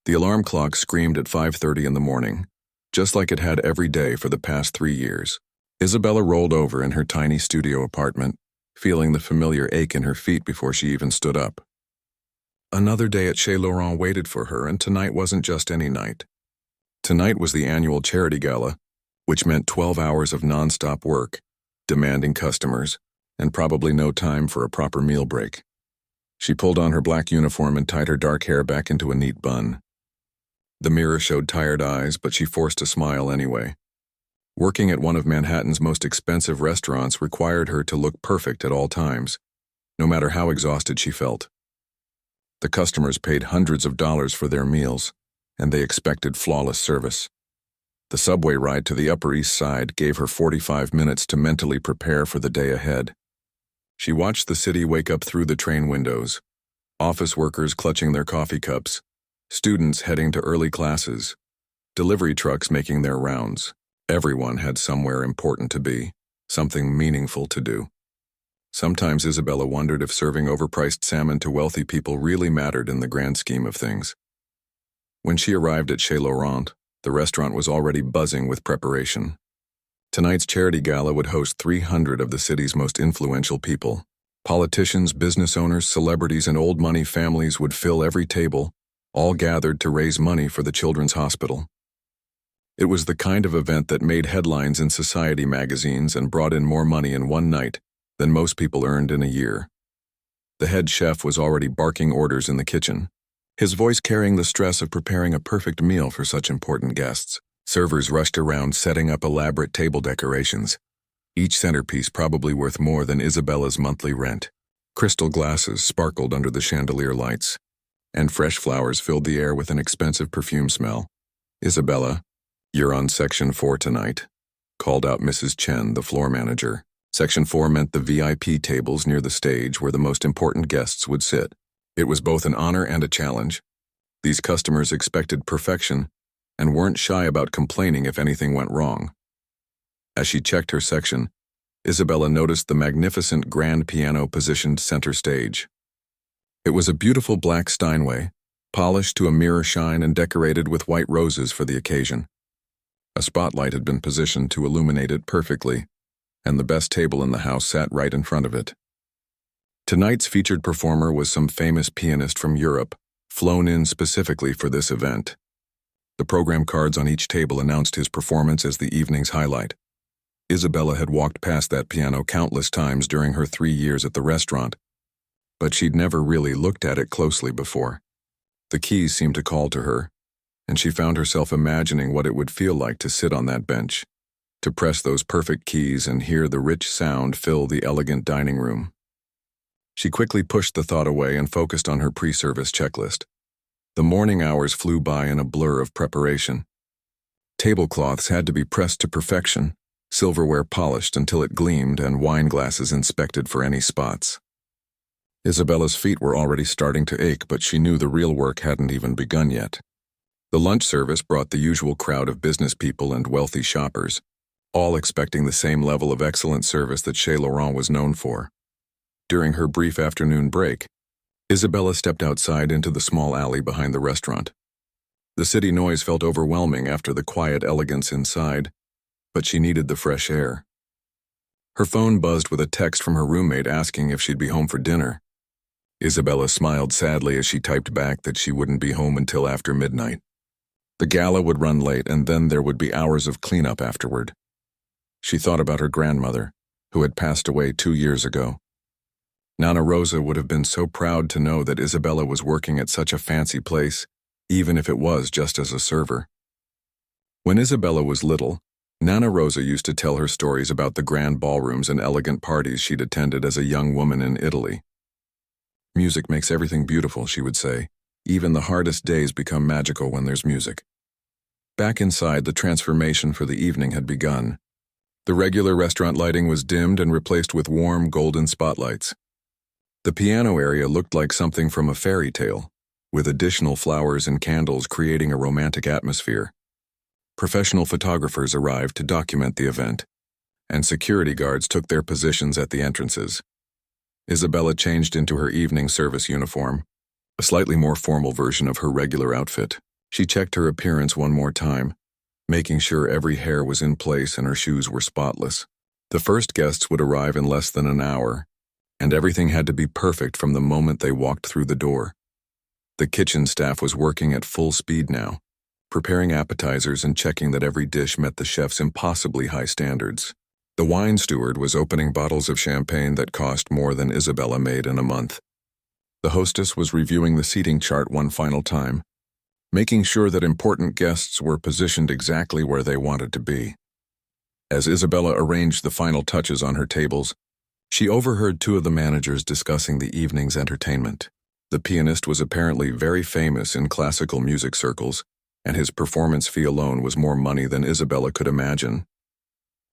The alarm clock screamed at 5:30 in the morning, just like it had every day for the past 3 years. Isabella rolled over in her tiny studio apartment, feeling the familiar ache in her feet before she even stood up. Another day at Chez Laurent waited for her, and tonight wasn't just any night. Tonight was the annual charity gala, which meant 12 hours of non-stop work, demanding customers, and probably no time for a proper meal break. She pulled on her black uniform and tied her dark hair back into a neat bun. The mirror showed tired eyes, but she forced a smile anyway. Working at one of Manhattan's most expensive restaurants required her to look perfect at all times, no matter how exhausted she felt. The customers paid hundreds of dollars for their meals, and they expected flawless service. The subway ride to the Upper East Side gave her 45 minutes to mentally prepare for the day ahead. She watched the city wake up through the train windows, office workers clutching their coffee cups, students heading to early classes, delivery trucks making their rounds. Everyone had somewhere important to be, something meaningful to do. Sometimes Isabella wondered if serving overpriced salmon to wealthy people really mattered in the grand scheme of things. When she arrived at Chez Laurent, the restaurant was already buzzing with preparation. Tonight's charity gala would host 300 of the city's most influential people. Politicians, business owners, celebrities, and old money families would fill every table, all gathered to raise money for the Children's Hospital. It was the kind of event that made headlines in society magazines and brought in more money in one night than most people earned in a year. The head chef was already barking orders in the kitchen, his voice carrying the stress of preparing a perfect meal for such important guests. Servers rushed around setting up elaborate table decorations, each centerpiece probably worth more than Isabella's monthly rent. Crystal glasses sparkled under the chandelier lights, and fresh flowers filled the air with an expensive perfume smell. "Isabella, you're on Section 4 tonight," called out Mrs. Chen, the floor manager. Section 4 meant the VIP tables near the stage where the most important guests would sit. It was both an honor and a challenge. These customers expected perfection and weren't shy about complaining if anything went wrong. As she checked her section, Isabella noticed the magnificent grand piano positioned center stage. It was a beautiful black Steinway, polished to a mirror shine and decorated with white roses for the occasion. A spotlight had been positioned to illuminate it perfectly, and the best table in the house sat right in front of it. Tonight's featured performer was some famous pianist from Europe, flown in specifically for this event. The program cards on each table announced his performance as the evening's highlight. Isabella had walked past that piano countless times during her 3 years at the restaurant, but she'd never really looked at it closely before. The keys seemed to call to her, and she found herself imagining what it would feel like to sit on that bench, to press those perfect keys and hear the rich sound fill the elegant dining room. She quickly pushed the thought away and focused on her pre-service checklist. The morning hours flew by in a blur of preparation. Tablecloths had to be pressed to perfection, silverware polished until it gleamed, and wine glasses inspected for any spots. Isabella's feet were already starting to ache, but she knew the real work hadn't even begun yet. The lunch service brought the usual crowd of business people and wealthy shoppers, all expecting the same level of excellent service that Chez Laurent was known for. During her brief afternoon break, Isabella stepped outside into the small alley behind the restaurant. The city noise felt overwhelming after the quiet elegance inside, but she needed the fresh air. Her phone buzzed with a text from her roommate asking if she'd be home for dinner. Isabella smiled sadly as she typed back that she wouldn't be home until after midnight. The gala would run late, and then there would be hours of cleanup afterward. She thought about her grandmother, who had passed away 2 years ago. Nana Rosa would have been so proud to know that Isabella was working at such a fancy place, even if it was just as a server. When Isabella was little, Nana Rosa used to tell her stories about the grand ballrooms and elegant parties she'd attended as a young woman in Italy. "Music makes everything beautiful," she would say. "Even the hardest days become magical when there's music." Back inside, the transformation for the evening had begun. The regular restaurant lighting was dimmed and replaced with warm, golden spotlights. The piano area looked like something from a fairy tale, with additional flowers and candles creating a romantic atmosphere. Professional photographers arrived to document the event, and security guards took their positions at the entrances. Isabella changed into her evening service uniform, a slightly more formal version of her regular outfit. She checked her appearance one more time, making sure every hair was in place and her shoes were spotless. The first guests would arrive in less than an hour, and everything had to be perfect from the moment they walked through the door. The kitchen staff was working at full speed now, preparing appetizers and checking that every dish met the chef's impossibly high standards. The wine steward was opening bottles of champagne that cost more than Isabella made in a month. The hostess was reviewing the seating chart one final time, making sure that important guests were positioned exactly where they wanted to be. As Isabella arranged the final touches on her tables, she overheard two of the managers discussing the evening's entertainment. The pianist was apparently very famous in classical music circles, and his performance fee alone was more money than Isabella could imagine.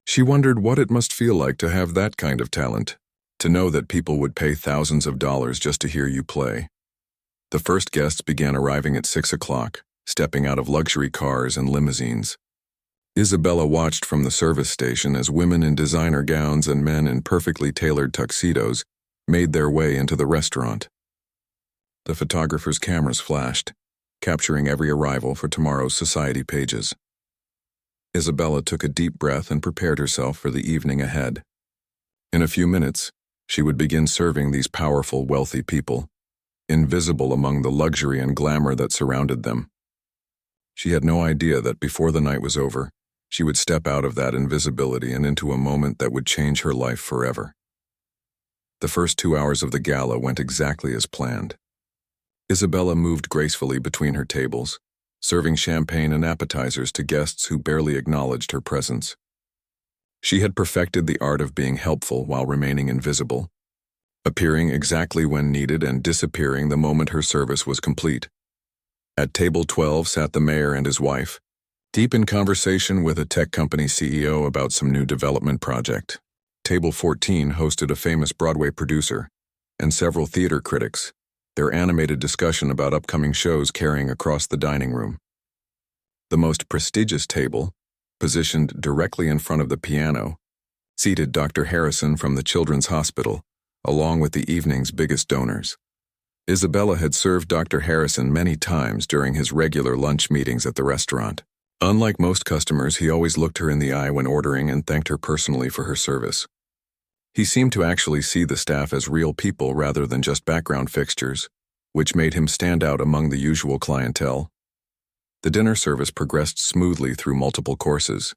She wondered what it must feel like to have that kind of talent, to know that people would pay thousands of dollars just to hear you play. The first guests began arriving at 6 o'clock, stepping out of luxury cars and limousines. Isabella watched from the service station as women in designer gowns and men in perfectly tailored tuxedos made their way into the restaurant. The photographer's cameras flashed, capturing every arrival for tomorrow's society pages. Isabella took a deep breath and prepared herself for the evening ahead. In a few minutes, she would begin serving these powerful, wealthy people, invisible among the luxury and glamour that surrounded them. She had no idea that before the night was over, she would step out of that invisibility and into a moment that would change her life forever. The first 2 hours of the gala went exactly as planned. Isabella moved gracefully between her tables, serving champagne and appetizers to guests who barely acknowledged her presence. She had perfected the art of being helpful while remaining invisible, appearing exactly when needed and disappearing the moment her service was complete. At table 12 sat the mayor and his wife, deep in conversation with a tech company CEO about some new development project. Table 14 hosted a famous Broadway producer and several theater critics, their animated discussion about upcoming shows carrying across the dining room. The most prestigious table, positioned directly in front of the piano, seated Dr. Harrison from the Children's Hospital, along with the evening's biggest donors. Isabella had served Dr. Harrison many times during his regular lunch meetings at the restaurant. Unlike most customers, he always looked her in the eye when ordering and thanked her personally for her service. He seemed to actually see the staff as real people rather than just background fixtures, which made him stand out among the usual clientele. The dinner service progressed smoothly through multiple courses.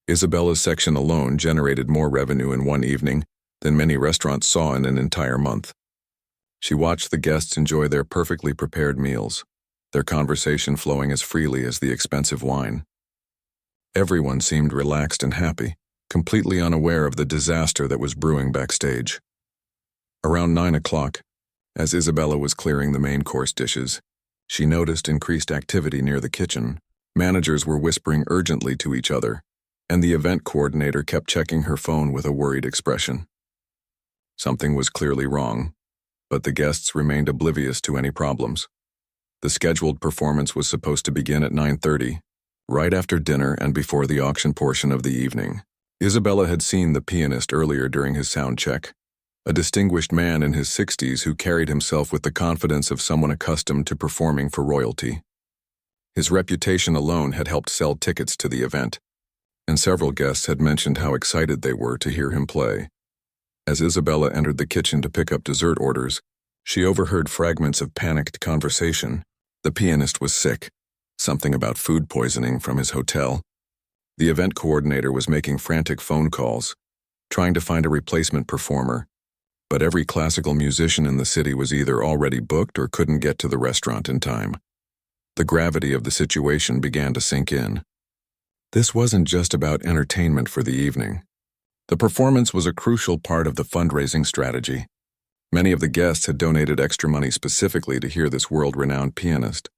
Isabella's section alone generated more revenue in one evening than many restaurants saw in an entire month. She watched the guests enjoy their perfectly prepared meals, their conversation flowing as freely as the expensive wine. Everyone seemed relaxed and happy, completely unaware of the disaster that was brewing backstage. Around 9 o'clock, as Isabella was clearing the main course dishes, she noticed increased activity near the kitchen. Managers were whispering urgently to each other, and the event coordinator kept checking her phone with a worried expression. Something was clearly wrong, but the guests remained oblivious to any problems. The scheduled performance was supposed to begin at 9:30, right after dinner and before the auction portion of the evening. Isabella had seen the pianist earlier during his sound check, a distinguished man in his 60s who carried himself with the confidence of someone accustomed to performing for royalty. His reputation alone had helped sell tickets to the event, and several guests had mentioned how excited they were to hear him play. As Isabella entered the kitchen to pick up dessert orders, she overheard fragments of panicked conversation. The pianist was sick, something about food poisoning from his hotel. The event coordinator was making frantic phone calls, trying to find a replacement performer, but every classical musician in the city was either already booked or couldn't get to the restaurant in time. The gravity of the situation began to sink in. This wasn't just about entertainment for the evening. The performance was a crucial part of the fundraising strategy. Many of the guests had donated extra money specifically to hear this world-renowned pianist.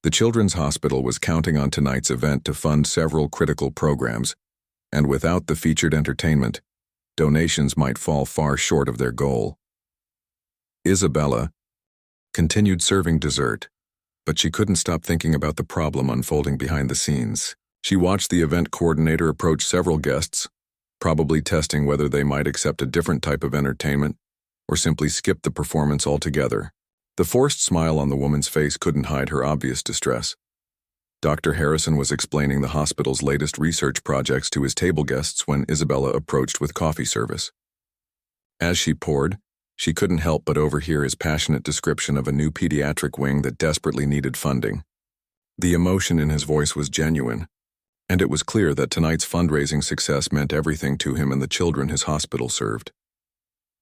The Children's Hospital was counting on tonight's event to fund several critical programs, and without the featured entertainment, donations might fall far short of their goal. Isabella continued serving dessert, but she couldn't stop thinking about the problem unfolding behind the scenes. She watched the event coordinator approach several guests, probably testing whether they might accept a different type of entertainment or simply skip the performance altogether. The forced smile on the woman's face couldn't hide her obvious distress. Dr. Harrison was explaining the hospital's latest research projects to his table guests when Isabella approached with coffee service. As she poured, she couldn't help but overhear his passionate description of a new pediatric wing that desperately needed funding. The emotion in his voice was genuine, and it was clear that tonight's fundraising success meant everything to him and the children his hospital served.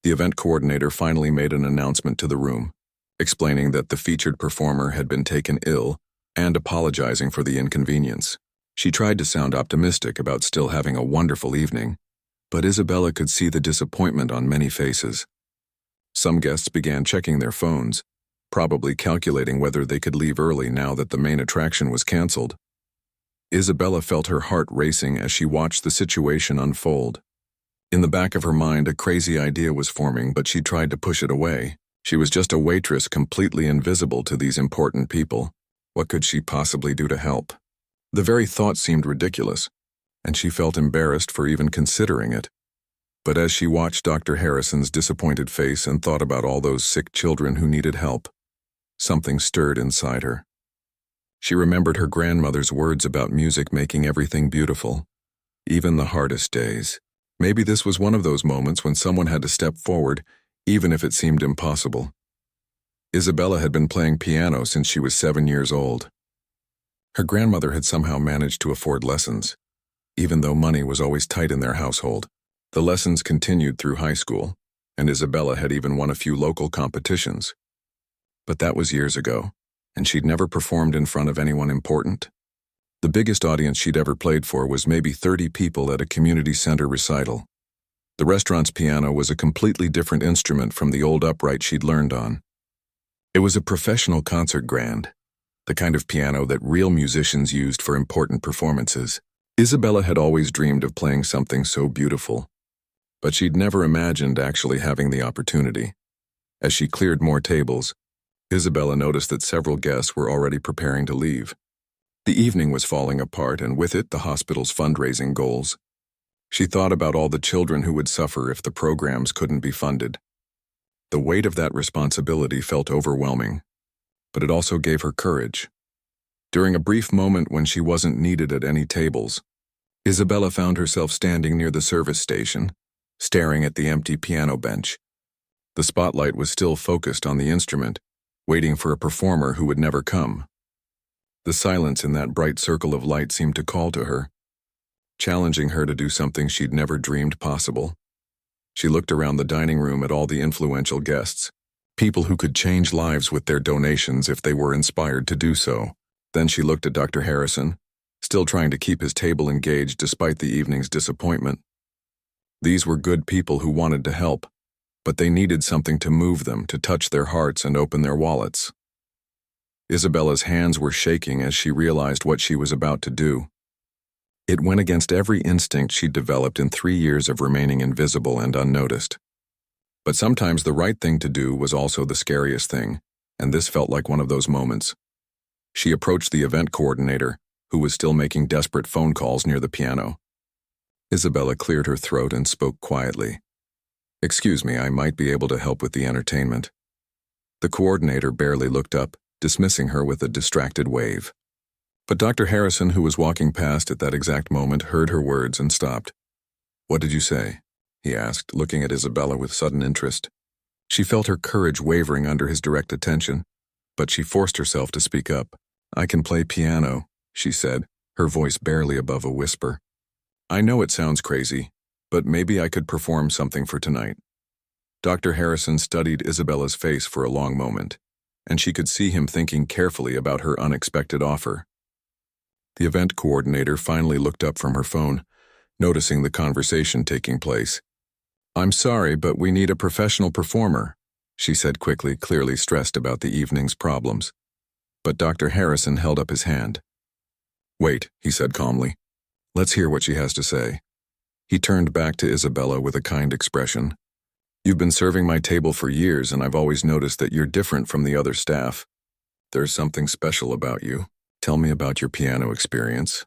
The event coordinator finally made an announcement to the room, explaining that the featured performer had been taken ill and apologizing for the inconvenience. She tried to sound optimistic about still having a wonderful evening, but Isabella could see the disappointment on many faces. Some guests began checking their phones, probably calculating whether they could leave early now that the main attraction was canceled. Isabella felt her heart racing as she watched the situation unfold. In the back of her mind, a crazy idea was forming, but she tried to push it away. She was just a waitress, completely invisible to these important people. What could she possibly do to help? The very thought seemed ridiculous, and she felt embarrassed for even considering it. But as she watched Dr. Harrison's disappointed face and thought about all those sick children who needed help, something stirred inside her. She remembered her grandmother's words about music making everything beautiful, even the hardest days. Maybe this was one of those moments when someone had to step forward, even if it seemed impossible. Isabella had been playing piano since she was 7 years old. Her grandmother had somehow managed to afford lessons, even though money was always tight in their household. The lessons continued through high school, and Isabella had even won a few local competitions. But that was years ago, and she'd never performed in front of anyone important. The biggest audience she'd ever played for was maybe 30 people at a community center recital. The restaurant's piano was a completely different instrument from the old upright she'd learned on. It was a professional concert grand, the kind of piano that real musicians used for important performances. Isabella had always dreamed of playing something so beautiful, but she'd never imagined actually having the opportunity. As she cleared more tables, Isabella noticed that several guests were already preparing to leave. The evening was falling apart, and with it, the hospital's fundraising goals. She thought about all the children who would suffer if the programs couldn't be funded. The weight of that responsibility felt overwhelming, but it also gave her courage. During a brief moment when she wasn't needed at any tables, Isabella found herself standing near the service station, staring at the empty piano bench. The spotlight was still focused on the instrument, waiting for a performer who would never come. The silence in that bright circle of light seemed to call to her, challenging her to do something she'd never dreamed possible. She looked around the dining room at all the influential guests, people who could change lives with their donations if they were inspired to do so. Then she looked at Dr. Harrison, still trying to keep his table engaged despite the evening's disappointment. These were good people who wanted to help, but they needed something to move them, to touch their hearts and open their wallets. Isabella's hands were shaking as she realized what she was about to do. It went against every instinct she'd developed in 3 years of remaining invisible and unnoticed. But sometimes the right thing to do was also the scariest thing, and this felt like one of those moments. She approached the event coordinator, who was still making desperate phone calls near the piano. Isabella cleared her throat and spoke quietly. "Excuse me, I might be able to help with the entertainment." The coordinator barely looked up, dismissing her with a distracted wave. But Dr. Harrison, who was walking past at that exact moment, heard her words and stopped. "What did you say?" he asked, looking at Isabella with sudden interest. She felt her courage wavering under his direct attention, but she forced herself to speak up. "I can play piano," she said, her voice barely above a whisper. "I know it sounds crazy, but maybe I could perform something for tonight." Dr. Harrison studied Isabella's face for a long moment, and she could see him thinking carefully about her unexpected offer. The event coordinator finally looked up from her phone, noticing the conversation taking place. "I'm sorry, but we need a professional performer," she said quickly, clearly stressed about the evening's problems. But Dr. Harrison held up his hand. "Wait," he said calmly. "Let's hear what she has to say." He turned back to Isabella with a kind expression. "You've been serving my table for years, and I've always noticed that you're different from the other staff. There's something special about you. Tell me about your piano experience."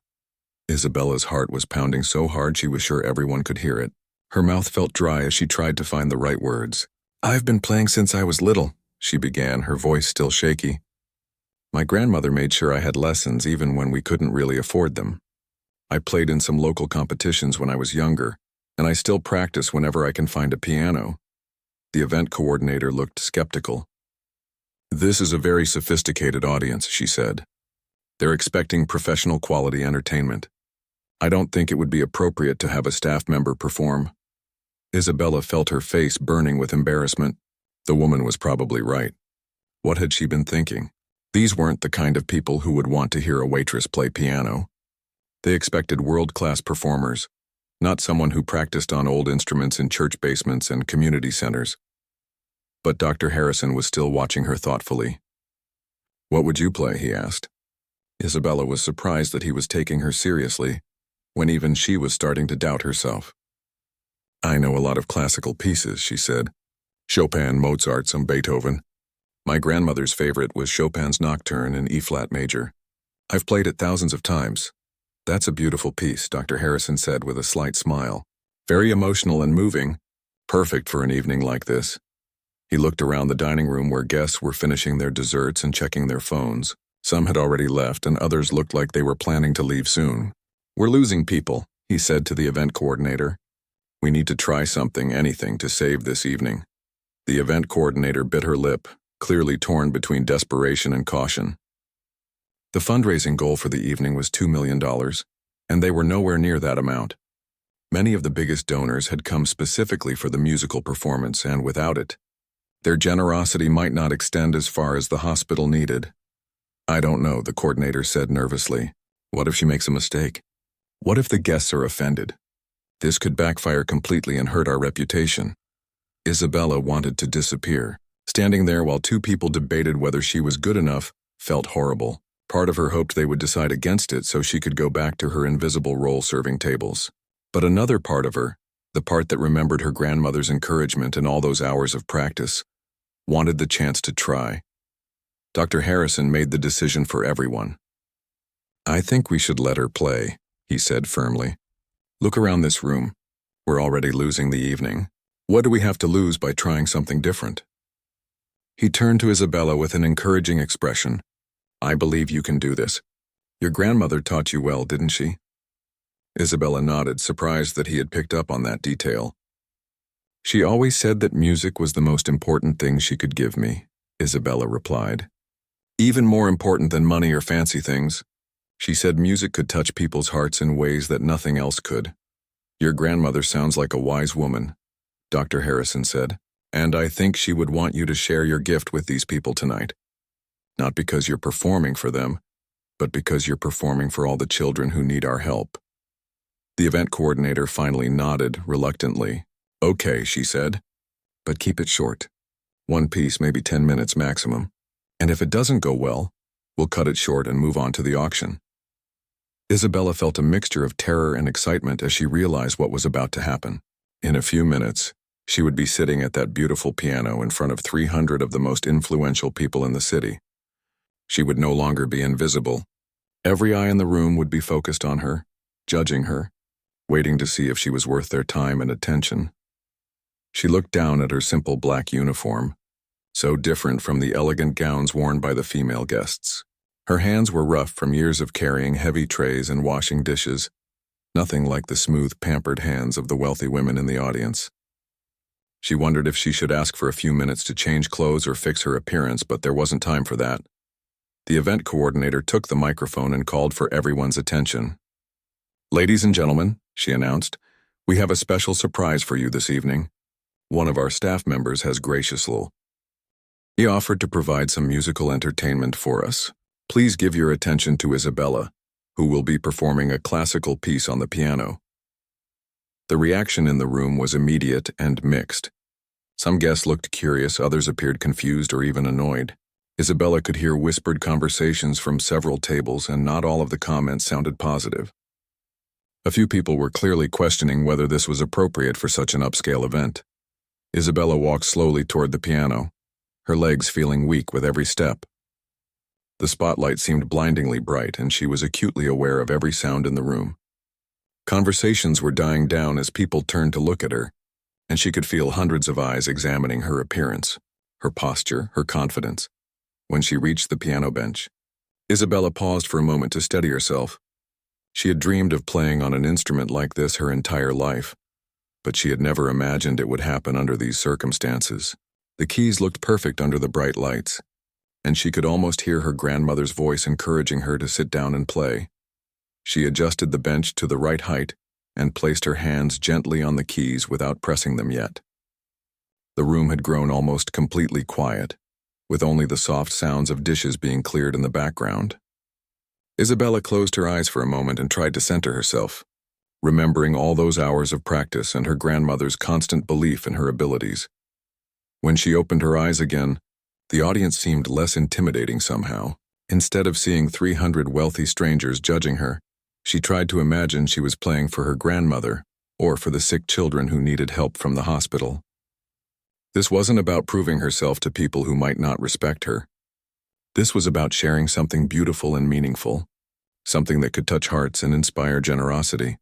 Isabella's heart was pounding so hard she was sure everyone could hear it. Her mouth felt dry as she tried to find the right words. "I've been playing since I was little," she began, her voice still shaky. My grandmother made sure I had lessons even when we couldn't really afford them. I played in some local competitions when I was younger, and I still practice whenever I can find a piano. The event coordinator looked skeptical. This is a very sophisticated audience, she said. They're expecting professional quality entertainment. I don't think it would be appropriate to have a staff member perform. Isabella felt her face burning with embarrassment. The woman was probably right. What had she been thinking? These weren't the kind of people who would want to hear a waitress play piano. They expected world-class performers, not someone who practiced on old instruments in church basements and community centers. But Dr. Harrison was still watching her thoughtfully. "What would you play?" he asked. Isabella was surprised that he was taking her seriously, when even she was starting to doubt herself. "I know a lot of classical pieces," she said. "Chopin, Mozart, some Beethoven. My grandmother's favorite was Chopin's Nocturne in E-flat major. I've played it thousands of times." "That's a beautiful piece," Dr. Harrison said with a slight smile. "Very emotional and moving. Perfect for an evening like this." He looked around the dining room where guests were finishing their desserts and checking their phones. Some had already left and others looked like they were planning to leave soon. "We're losing people," he said to the event coordinator. "We need to try something, anything, to save this evening." The event coordinator bit her lip, clearly torn between desperation and caution. The fundraising goal for the evening was $2 million, and they were nowhere near that amount. Many of the biggest donors had come specifically for the musical performance, and without it, their generosity might not extend as far as the hospital needed. "I don't know," the coordinator said nervously. "What if she makes a mistake? What if the guests are offended? This could backfire completely and hurt our reputation." Isabella wanted to disappear. Standing there while two people debated whether she was good enough felt horrible. Part of her hoped they would decide against it so she could go back to her invisible role serving tables. But another part of her, the part that remembered her grandmother's encouragement and all those hours of practice, wanted the chance to try. Dr. Harrison made the decision for everyone. "I think we should let her play," he said firmly. "Look around this room. We're already losing the evening. What do we have to lose by trying something different?" He turned to Isabella with an encouraging expression. "I believe you can do this. Your grandmother taught you well, didn't she?" Isabella nodded, surprised that he had picked up on that detail. "She always said that music was the most important thing she could give me," Isabella replied. "Even more important than money or fancy things. She said music could touch people's hearts in ways that nothing else could." "Your grandmother sounds like a wise woman," Dr. Harrison said, "and I think she would want you to share your gift with these people tonight. Not because you're performing for them, but because you're performing for all the children who need our help." The event coordinator finally nodded reluctantly. "Okay," she said, "but keep it short. One piece, maybe 10 minutes maximum. And if it doesn't go well, we'll cut it short and move on to the auction." Isabella felt a mixture of terror and excitement as she realized what was about to happen. In a few minutes, she would be sitting at that beautiful piano in front of 300 of the most influential people in the city. She would no longer be invisible. Every eye in the room would be focused on her, judging her, waiting to see if she was worth their time and attention. She looked down at her simple black uniform, so different from the elegant gowns worn by the female guests. Her hands were rough from years of carrying heavy trays and washing dishes, nothing like the smooth, pampered hands of the wealthy women in the audience. She wondered if she should ask for a few minutes to change clothes or fix her appearance, but there wasn't time for that. The event coordinator took the microphone and called for everyone's attention. "Ladies and gentlemen," she announced, "we have a special surprise for you this evening. One of our staff members has graciously offered to provide some musical entertainment for us. Please give your attention to Isabella, who will be performing a classical piece on the piano." The reaction in the room was immediate and mixed. Some guests looked curious, others appeared confused or even annoyed. Isabella could hear whispered conversations from several tables, and not all of the comments sounded positive. A few people were clearly questioning whether this was appropriate for such an upscale event. Isabella walked slowly toward the piano, her legs feeling weak with every step. The spotlight seemed blindingly bright, and she was acutely aware of every sound in the room. Conversations were dying down as people turned to look at her, and she could feel hundreds of eyes examining her appearance, her posture, her confidence. When she reached the piano bench, Isabella paused for a moment to steady herself. She had dreamed of playing on an instrument like this her entire life, but she had never imagined it would happen under these circumstances. The keys looked perfect under the bright lights, and she could almost hear her grandmother's voice encouraging her to sit down and play. She adjusted the bench to the right height and placed her hands gently on the keys without pressing them yet. The room had grown almost completely quiet, with only the soft sounds of dishes being cleared in the background. Isabella closed her eyes for a moment and tried to center herself, remembering all those hours of practice and her grandmother's constant belief in her abilities. When she opened her eyes again, the audience seemed less intimidating somehow. Instead of seeing 300 wealthy strangers judging her, she tried to imagine she was playing for her grandmother or for the sick children who needed help from the hospital. This wasn't about proving herself to people who might not respect her. This was about sharing something beautiful and meaningful, something that could touch hearts and inspire generosity.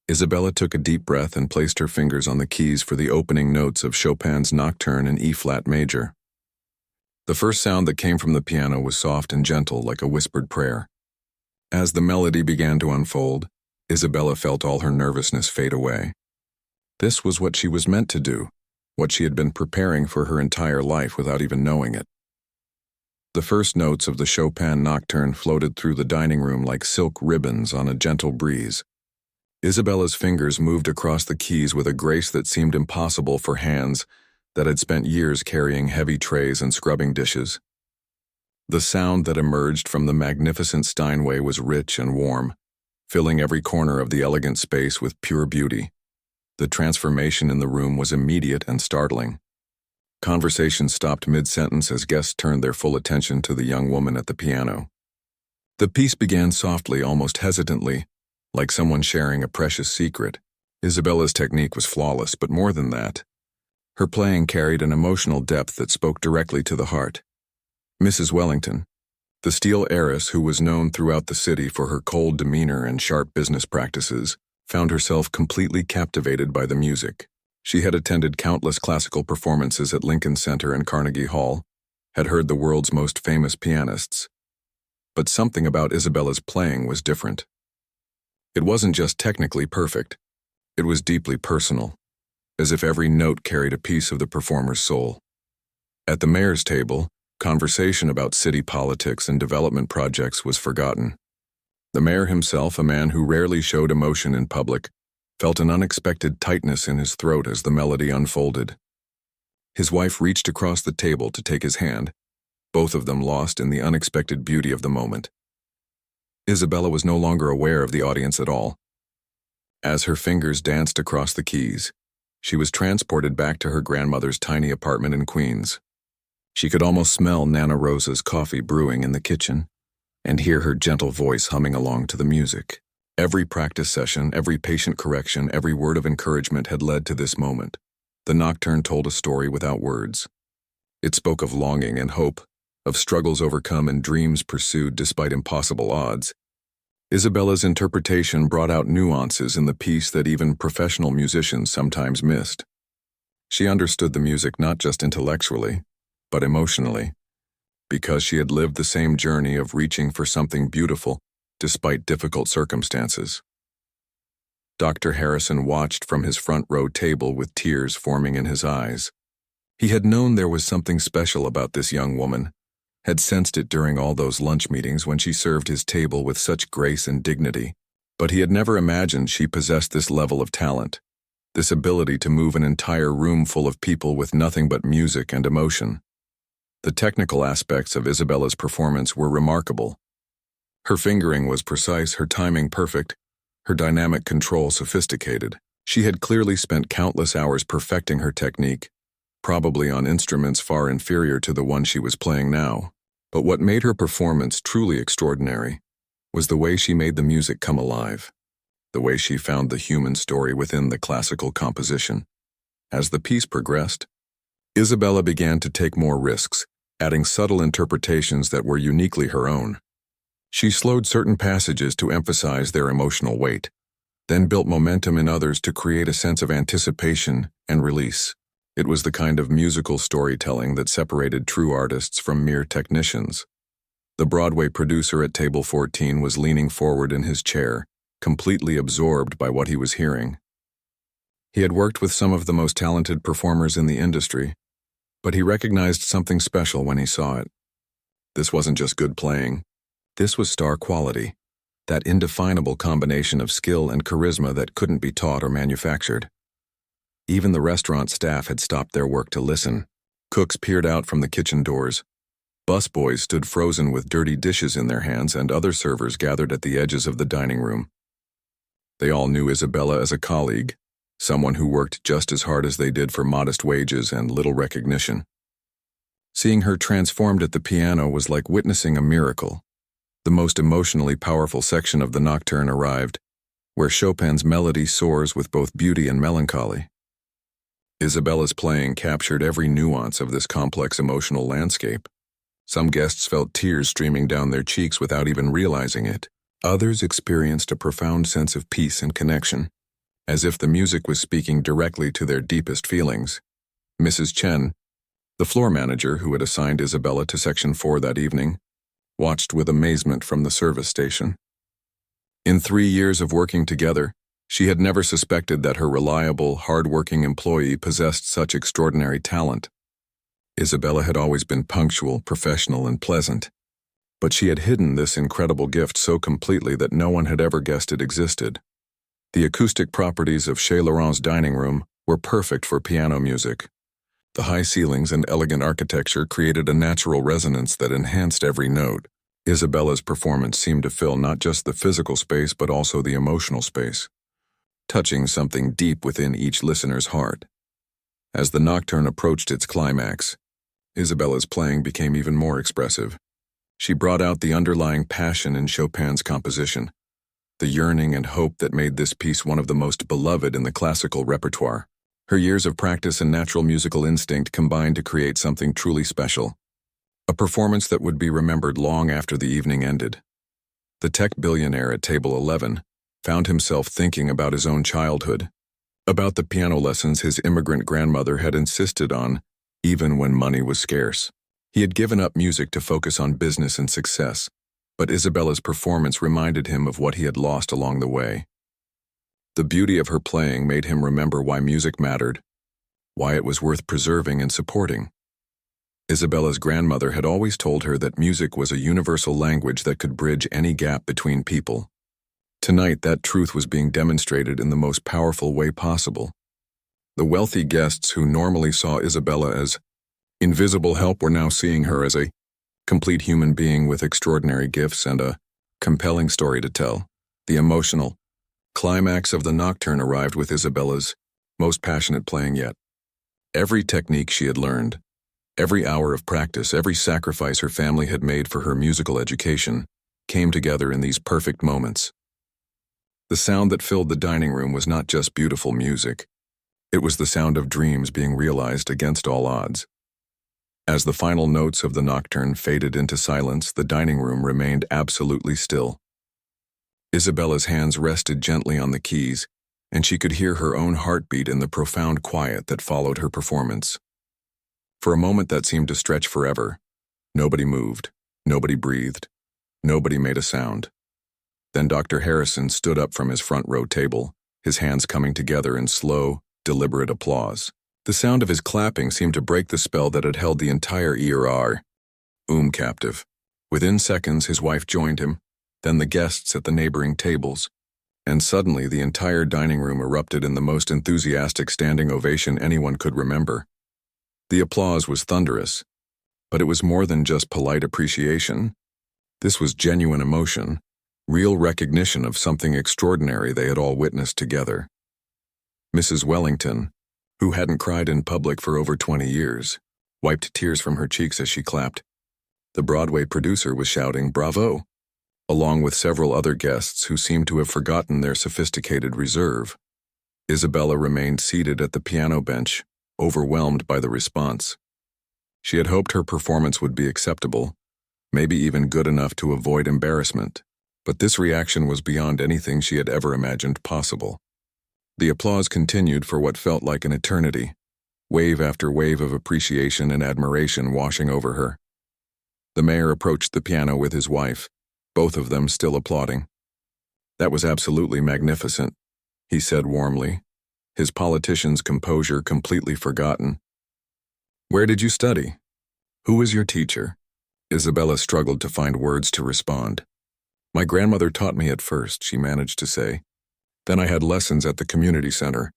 Isabella took a deep breath and placed her fingers on the keys for the opening notes of Chopin's Nocturne in E-flat major. The first sound that came from the piano was soft and gentle, like a whispered prayer. As the melody began to unfold, Isabella felt all her nervousness fade away. This was what she was meant to do, what she had been preparing for her entire life without even knowing it. The first notes of the Chopin Nocturne floated through the dining room like silk ribbons on a gentle breeze. Isabella's fingers moved across the keys with a grace that seemed impossible for hands that had spent years carrying heavy trays and scrubbing dishes. The sound that emerged from the magnificent Steinway was rich and warm, filling every corner of the elegant space with pure beauty. The transformation in the room was immediate and startling. Conversation stopped mid-sentence as guests turned their full attention to the young woman at the piano. The piece began softly, almost hesitantly, like someone sharing a precious secret. Isabella's technique was flawless, but more than that, her playing carried an emotional depth that spoke directly to the heart. Mrs. Wellington, the steel heiress who was known throughout the city for her cold demeanor and sharp business practices, found herself completely captivated by the music. She had attended countless classical performances at Lincoln Center and Carnegie Hall, had heard the world's most famous pianists. But something about Isabella's playing was different. It wasn't just technically perfect, it was deeply personal, as if every note carried a piece of the performer's soul. At the mayor's table, conversation about city politics and development projects was forgotten. The mayor himself, a man who rarely showed emotion in public, felt an unexpected tightness in his throat as the melody unfolded. His wife reached across the table to take his hand, both of them lost in the unexpected beauty of the moment. Isabella was no longer aware of the audience at all. As her fingers danced across the keys, she was transported back to her grandmother's tiny apartment in Queens. She could almost smell Nana Rosa's coffee brewing in the kitchen and hear her gentle voice humming along to the music. Every practice session, every patient correction, every word of encouragement had led to this moment. The nocturne told a story without words. It spoke of longing and hope, of struggles overcome and dreams pursued despite impossible odds. Isabella's interpretation brought out nuances in the piece that even professional musicians sometimes missed. She understood the music not just intellectually, but emotionally, because she had lived the same journey of reaching for something beautiful despite difficult circumstances. Dr. Harrison watched from his front row table with tears forming in his eyes. He had known there was something special about this young woman, had sensed it during all those lunch meetings when she served his table with such grace and dignity, but he had never imagined she possessed this level of talent, this ability to move an entire room full of people with nothing but music and emotion. The technical aspects of Isabella's performance were remarkable. Her fingering was precise, her timing perfect, her dynamic control sophisticated. She had clearly spent countless hours perfecting her technique, probably on instruments far inferior to the one she was playing now. But what made her performance truly extraordinary was the way she made the music come alive, the way she found the human story within the classical composition. As the piece progressed, Isabella began to take more risks, adding subtle interpretations that were uniquely her own. She slowed certain passages to emphasize their emotional weight, then built momentum in others to create a sense of anticipation and release. It was the kind of musical storytelling that separated true artists from mere technicians. The Broadway producer at table 14 was leaning forward in his chair, completely absorbed by what he was hearing. He had worked with some of the most talented performers in the industry, but he recognized something special when he saw it. This wasn't just good playing. This was star quality, that indefinable combination of skill and charisma that couldn't be taught or manufactured. Even the restaurant staff had stopped their work to listen. Cooks peered out from the kitchen doors. Busboys stood frozen with dirty dishes in their hands, and other servers gathered at the edges of the dining room. They all knew Isabella as a colleague, someone who worked just as hard as they did for modest wages and little recognition. Seeing her transformed at the piano was like witnessing a miracle. The most emotionally powerful section of the nocturne arrived, where Chopin's melody soars with both beauty and melancholy. Isabella's playing captured every nuance of this complex emotional landscape. Some guests felt tears streaming down their cheeks without even realizing it. Others experienced a profound sense of peace and connection, as if the music was speaking directly to their deepest feelings. Mrs. Chen, the floor manager who had assigned Isabella to Section 4 that evening, watched with amazement from the service station. In 3 years of working together, she had never suspected that her reliable, hard-working employee possessed such extraordinary talent. Isabella had always been punctual, professional, and pleasant, but she had hidden this incredible gift so completely that no one had ever guessed it existed. The acoustic properties of Chez Laurent's dining room were perfect for piano music. The high ceilings and elegant architecture created a natural resonance that enhanced every note. Isabella's performance seemed to fill not just the physical space but also the emotional space, touching something deep within each listener's heart. As the nocturne approached its climax, Isabella's playing became even more expressive. She brought out the underlying passion in Chopin's composition, the yearning and hope that made this piece one of the most beloved in the classical repertoire. Her years of practice and natural musical instinct combined to create something truly special, a performance that would be remembered long after the evening ended. The tech billionaire at table 11 found himself thinking about his own childhood, about the piano lessons his immigrant grandmother had insisted on, even when money was scarce. He had given up music to focus on business and success, but Isabella's performance reminded him of what he had lost along the way. The beauty of her playing made him remember why music mattered, why it was worth preserving and supporting. Isabella's grandmother had always told her that music was a universal language that could bridge any gap between people. Tonight, that truth was being demonstrated in the most powerful way possible. The wealthy guests who normally saw Isabella as invisible help were now seeing her as a complete human being with extraordinary gifts and a compelling story to tell. The emotional climax of the nocturne arrived with Isabella's most passionate playing yet. Every technique she had learned, every hour of practice, every sacrifice her family had made for her musical education came together in these perfect moments. The sound that filled the dining room was not just beautiful music. It was the sound of dreams being realized against all odds. As the final notes of the nocturne faded into silence, the dining room remained absolutely still. Isabella's hands rested gently on the keys, and she could hear her own heartbeat in the profound quiet that followed her performance. For a moment that seemed to stretch forever, nobody moved, nobody breathed, nobody made a sound. Then Dr. Harrison stood up from his front row table, his hands coming together in slow, deliberate applause. The sound of his clapping seemed to break the spell that had held the entire ERR captive. Within seconds, his wife joined him, then the guests at the neighboring tables, and suddenly the entire dining room erupted in the most enthusiastic standing ovation anyone could remember. The applause was thunderous, but it was more than just polite appreciation. This was genuine emotion, real recognition of something extraordinary they had all witnessed together. Mrs. Wellington, who hadn't cried in public for over 20 years, wiped tears from her cheeks as she clapped. The Broadway producer was shouting, "Bravo!" along with several other guests who seemed to have forgotten their sophisticated reserve. Isabella remained seated at the piano bench, overwhelmed by the response. She had hoped her performance would be acceptable, maybe even good enough to avoid embarrassment, but this reaction was beyond anything she had ever imagined possible. The applause continued for what felt like an eternity, wave after wave of appreciation and admiration washing over her. The mayor approached the piano with his wife, both of them still applauding. "That was absolutely magnificent," he said warmly, his politician's composure completely forgotten. "Where did you study? Who was your teacher?" Isabella struggled to find words to respond. "My grandmother taught me at first," she managed to say. "Then I had lessons at the community center.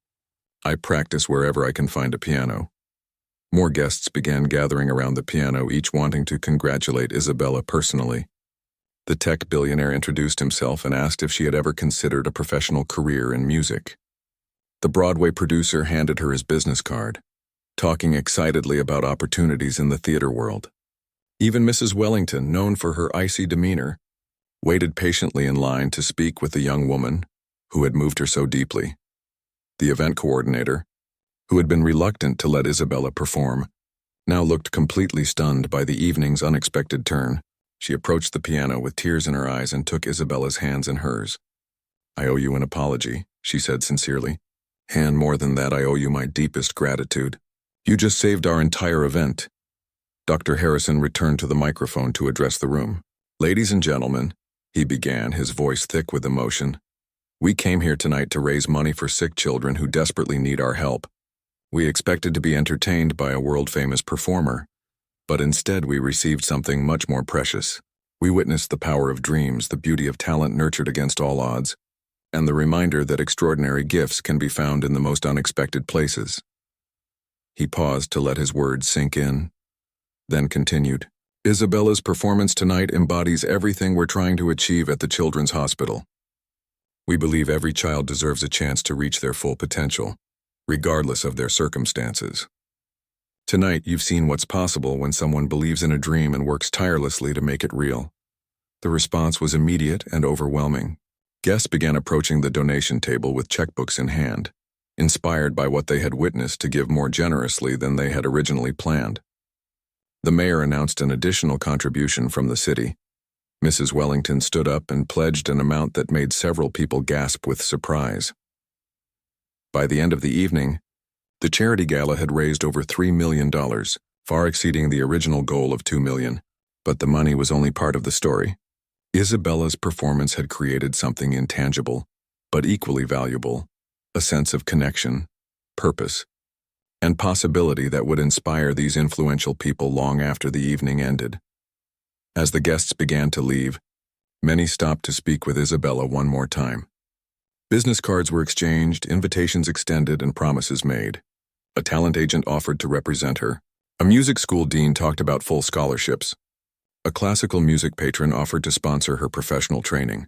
I practice wherever I can find a piano." More guests began gathering around the piano, each wanting to congratulate Isabella personally. The tech billionaire introduced himself and asked if she had ever considered a professional career in music. The Broadway producer handed her his business card, talking excitedly about opportunities in the theater world. Even Mrs. Wellington, known for her icy demeanor, waited patiently in line to speak with the young woman who had moved her so deeply. The event coordinator, who had been reluctant to let Isabella perform, now looked completely stunned by the evening's unexpected turn. She approached the piano with tears in her eyes and took Isabella's hands in hers. "I owe you an apology," she said sincerely. "And more than that, I owe you my deepest gratitude. You just saved our entire event." Dr. Harrison returned to the microphone to address the room. "Ladies and gentlemen," he began, his voice thick with emotion, "we came here tonight to raise money for sick children who desperately need our help. We expected to be entertained by a world-famous performer, but instead we received something much more precious. We witnessed the power of dreams, the beauty of talent nurtured against all odds, and the reminder that extraordinary gifts can be found in the most unexpected places." He paused to let his words sink in, then continued. "Isabella's performance tonight embodies everything we're trying to achieve at the Children's Hospital. We believe every child deserves a chance to reach their full potential, regardless of their circumstances. Tonight, you've seen what's possible when someone believes in a dream and works tirelessly to make it real." The response was immediate and overwhelming. Guests began approaching the donation table with checkbooks in hand, inspired by what they had witnessed to give more generously than they had originally planned. The mayor announced an additional contribution from the city. Mrs. Wellington stood up and pledged an amount that made several people gasp with surprise. By the end of the evening, the charity gala had raised over $3 million, far exceeding the original goal of $2 million. But the money was only part of the story. Isabella's performance had created something intangible, but equally valuable, a sense of connection, purpose, and possibility that would inspire these influential people long after the evening ended. As the guests began to leave, many stopped to speak with Isabella one more time. Business cards were exchanged, invitations extended, and promises made. A talent agent offered to represent her. A music school dean talked about full scholarships. A classical music patron offered to sponsor her professional training.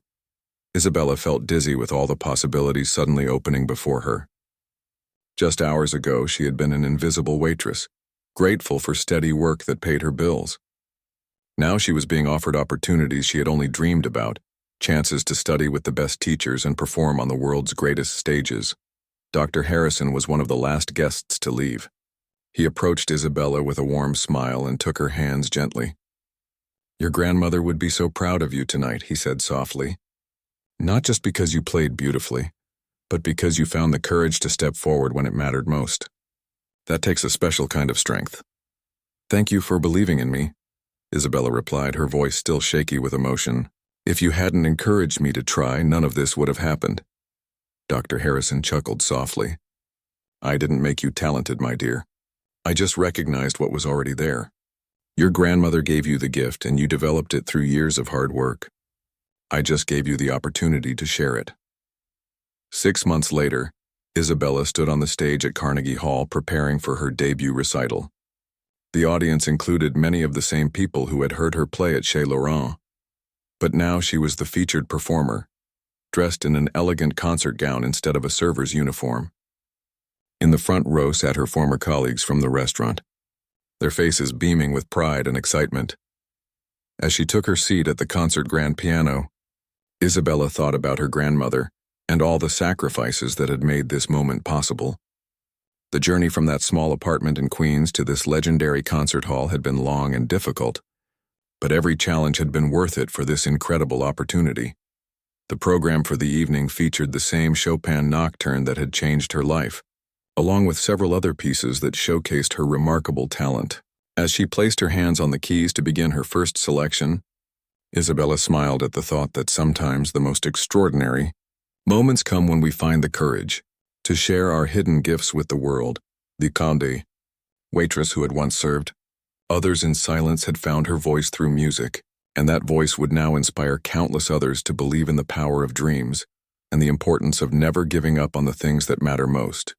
Isabella felt dizzy with all the possibilities suddenly opening before her. Just hours ago, she had been an invisible waitress, grateful for steady work that paid her bills. Now she was being offered opportunities she had only dreamed about, chances to study with the best teachers and perform on the world's greatest stages. Dr. Harrison was one of the last guests to leave. He approached Isabella with a warm smile and took her hands gently. "Your grandmother would be so proud of you tonight," he said softly. "Not just because you played beautifully, but because you found the courage to step forward when it mattered most. That takes a special kind of strength." "Thank you for believing in me," Isabella replied, her voice still shaky with emotion. "If you hadn't encouraged me to try, none of this would have happened." Dr. Harrison chuckled softly. "I didn't make you talented, my dear. I just recognized what was already there. Your grandmother gave you the gift, and you developed it through years of hard work. I just gave you the opportunity to share it." 6 months later, Isabella stood on the stage at Carnegie Hall preparing for her debut recital. The audience included many of the same people who had heard her play at Chez Laurent. But now she was the featured performer, dressed in an elegant concert gown instead of a server's uniform. In the front row sat her former colleagues from the restaurant, their faces beaming with pride and excitement. As she took her seat at the concert grand piano, Isabella thought about her grandmother and all the sacrifices that had made this moment possible. The journey from that small apartment in Queens to this legendary concert hall had been long and difficult, but every challenge had been worth it for this incredible opportunity. The program for the evening featured the same Chopin nocturne that had changed her life, along with several other pieces that showcased her remarkable talent. As she placed her hands on the keys to begin her first selection, Isabella smiled at the thought that sometimes the most extraordinary moments come when we find the courage to share our hidden gifts with the world. The Conde, waitress who had once served others in silence, had found her voice through music, and that voice would now inspire countless others to believe in the power of dreams and the importance of never giving up on the things that matter most.